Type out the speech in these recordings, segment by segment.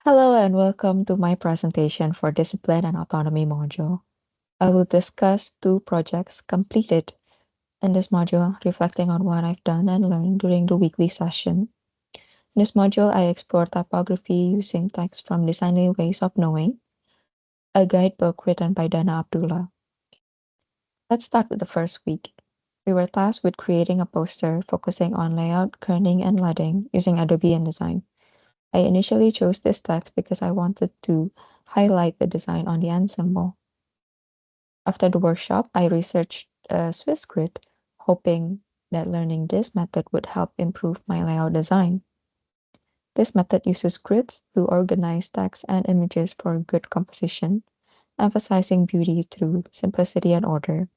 Hello and welcome to my presentation for Discipline and Autonomy module. I will discuss two projects completed in this module, reflecting on what I've done and learned during the weekly session. In this module, I explore typography using text from Designing Ways of Knowing, a guidebook written by Dana Abdullah. Let's start with the first week. We were tasked with creating a poster focusing on layout, kerning, and leading using Adobe InDesign. I initially chose this text because I wanted to highlight the design on the end symbol. After the workshop, I researched Swiss grid, hoping that learning this method would help improve my layout design. This method uses grids to organize text and images for good composition, emphasizing beauty through simplicity and order,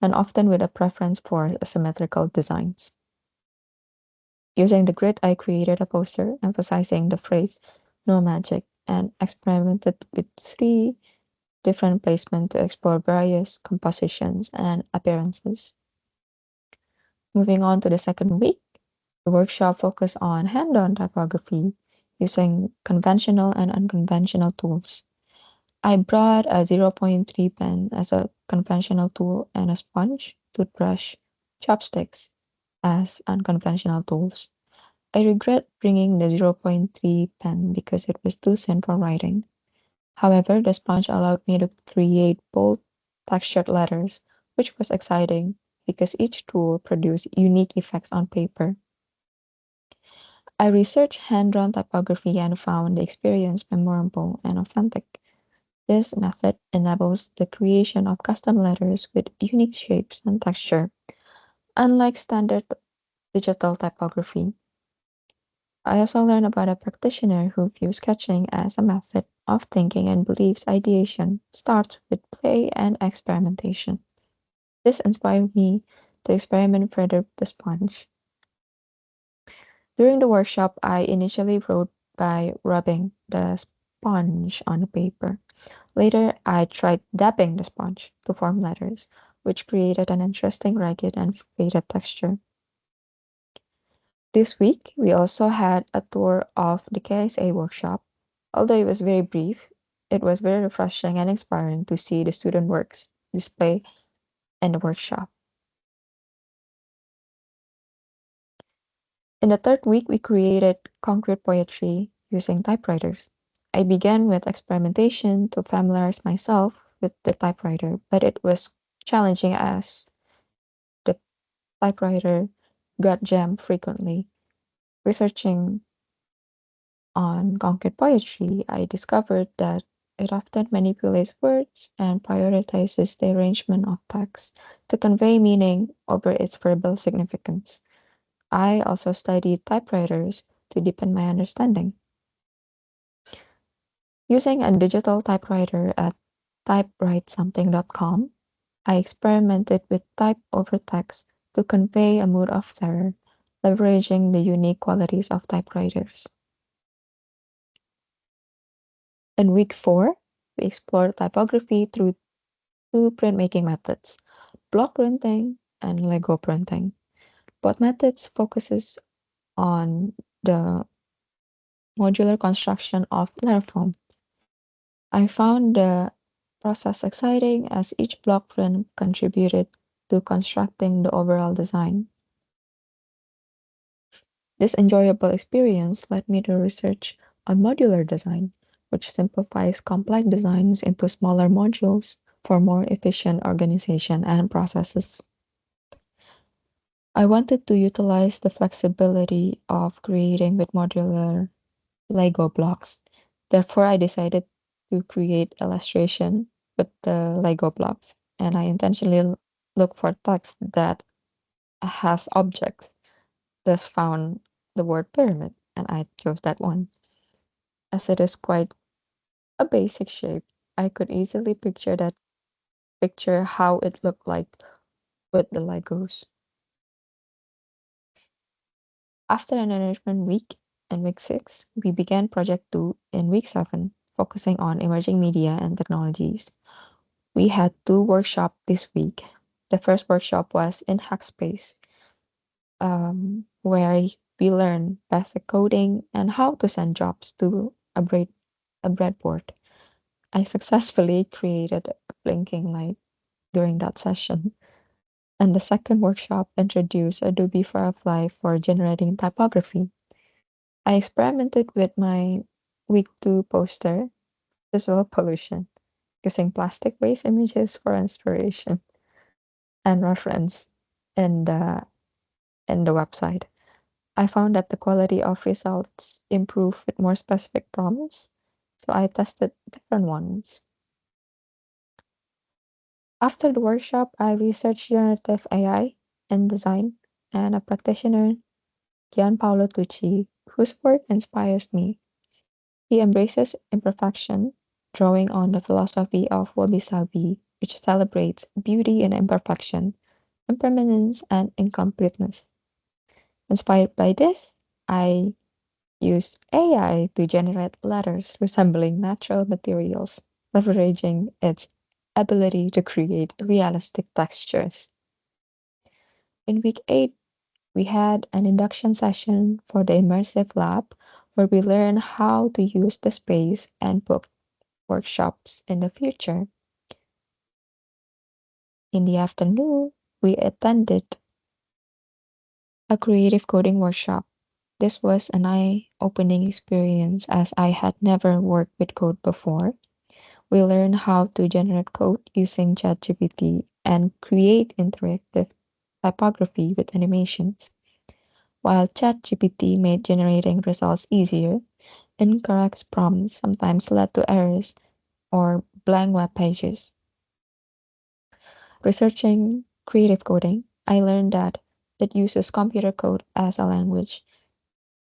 and often with a preference for symmetrical designs. Using the grid, I created a poster emphasizing the phrase "no magic" and experimented with 3 different placements to explore various compositions and appearances. Moving on to the second week, the workshop focused on hand-on typography using conventional and unconventional tools. I brought a 0.3 pen as a conventional tool and a sponge, toothbrush, chopsticks as unconventional tools. I regret bringing the 0.3 pen because it was too thin for writing. However, the sponge allowed me to create bold, textured letters, which was exciting because each tool produced unique effects on paper. I researched hand-drawn typography and found the experience memorable and authentic. This method enables the creation of custom letters with unique shapes and texture, unlike standard digital typography. I also learned about a practitioner who views sketching as a method of thinking and believes ideation starts with play and experimentation. This inspired me to experiment further with the sponge. During the workshop, I initially wrote by rubbing the sponge on the paper. Later, I tried dabbing the sponge to form letters, which created an interesting ragged and faded texture. This week, we also had a tour of the KSA workshop. Although it was very brief, it was very refreshing and inspiring to see the student works display in the workshop. In the third week, we created concrete poetry using typewriters. I began with experimentation to familiarize myself with the typewriter, but it was challenging as the typewriter got jammed frequently. Researching on concrete poetry, I discovered that it often manipulates words and prioritizes the arrangement of text to convey meaning over its verbal significance. I also studied typewriters to deepen my understanding. Using a digital typewriter at typewritesomething.com, I experimented with type over text to convey a mood of terror, leveraging the unique qualities of typewriters. In week 4, we explored typography through 2 printmaking methods, block printing and Lego printing. Both methods focuses on the modular construction of letter foam. I found the process exciting as each block print contributed to constructing the overall design. This enjoyable experience led me to research on modular design, which simplifies complex designs into smaller modules for more efficient organization and processes. I wanted to utilize the flexibility of creating with modular Lego blocks. Therefore, I decided to create illustration with the Lego blocks, and I intentionally look for text that has objects. Thus found the word pyramid, and I chose that one. As it is quite a basic shape, I could easily picture how it looked like with the Legos. After an enrichment week in week 6, we began project 2 in week 7, focusing on emerging media and technologies. We had 2 workshops this week. The first workshop was in Hackspace, where we learned basic coding and how to send jobs to a bread a breadboard. I successfully created a blinking light during that session. And the second workshop introduced Adobe Firefly for generating typography. I experimented with my week 2 poster, visual pollution, using plastic waste images for inspiration and reference in the website. I found that the quality of results improved with more specific prompts, so I tested different ones. After the workshop, I researched generative AI in design, and a practitioner, Gianpaolo Tucci, whose work inspires me. He embraces imperfection, drawing on the philosophy of wabi-sabi, which celebrates beauty in imperfection, impermanence, and incompleteness. Inspired by this, I used AI to generate letters resembling natural materials, leveraging its ability to create realistic textures. In week 8, we had an induction session for the immersive lab where we learn how to use the space and book workshops in the future. In the afternoon, we attended a creative coding workshop. This was an eye-opening experience as I had never worked with code before. We learned how to generate code using ChatGPT and create interactive typography with animations. While ChatGPT made generating results easier, incorrect prompts sometimes led to errors or blank web pages. Researching creative coding, I learned that it uses computer code as a language.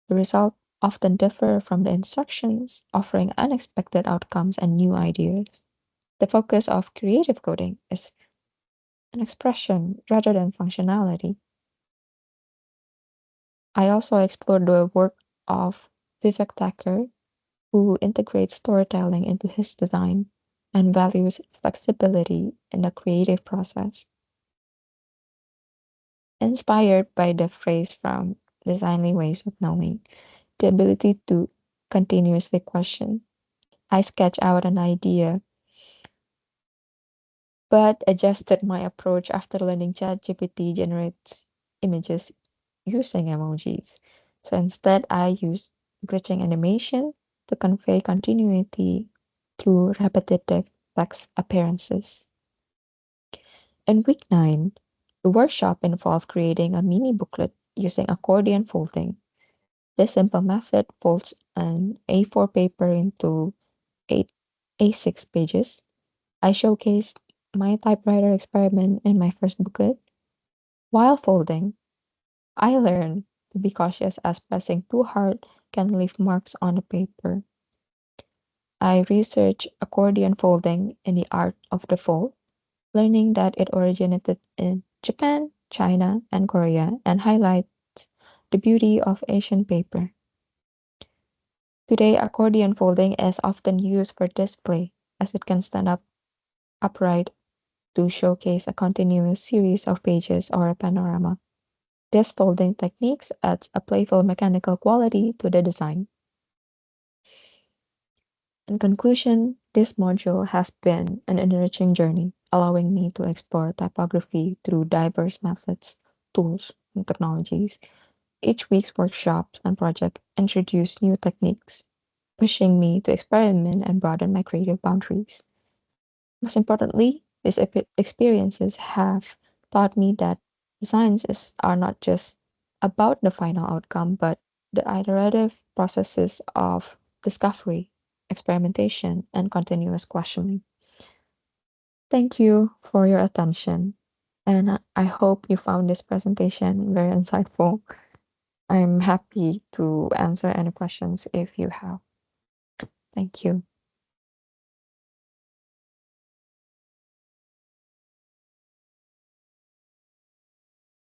The results often differ from the instructions, offering unexpected outcomes and new ideas. The focus of creative coding is an expression rather than functionality. I also explored the work of Vivek Thakur, who integrates storytelling into his design and values flexibility in the creative process. Inspired by the phrase from Designly Ways of Knowing, the ability to continuously question, I sketched out an idea but adjusted my approach after learning ChatGPT generates images using emojis. So instead, I used glitching animation to convey continuity through repetitive text appearances. In week 9, the workshop involved creating a mini booklet using accordion folding. This simple method folds an A4 paper into 8 A6 pages. I showcased my typewriter experiment in my first booklet. While folding, I learned to be cautious as pressing too hard can leave marks on the paper. I researched accordion folding in the art of the fold, learning that it originated in Japan, China, and Korea, and highlights the beauty of Asian paper. Today, accordion folding is often used for display as it can stand up upright to showcase a continuous series of pages or a panorama. This folding techniques adds a playful mechanical quality to the design. In conclusion, this module has been an enriching journey, allowing me to explore typography through diverse methods, tools, and technologies. Each week's workshops and project introduce new techniques, pushing me to experiment and broaden my creative boundaries. Most importantly, these experiences have taught me that are not just about the final outcome, but the iterative processes of discovery, experimentation, and continuous questioning. Thank you for your attention, and I hope you found this presentation very insightful. I'm happy to answer any questions if you have. Thank you.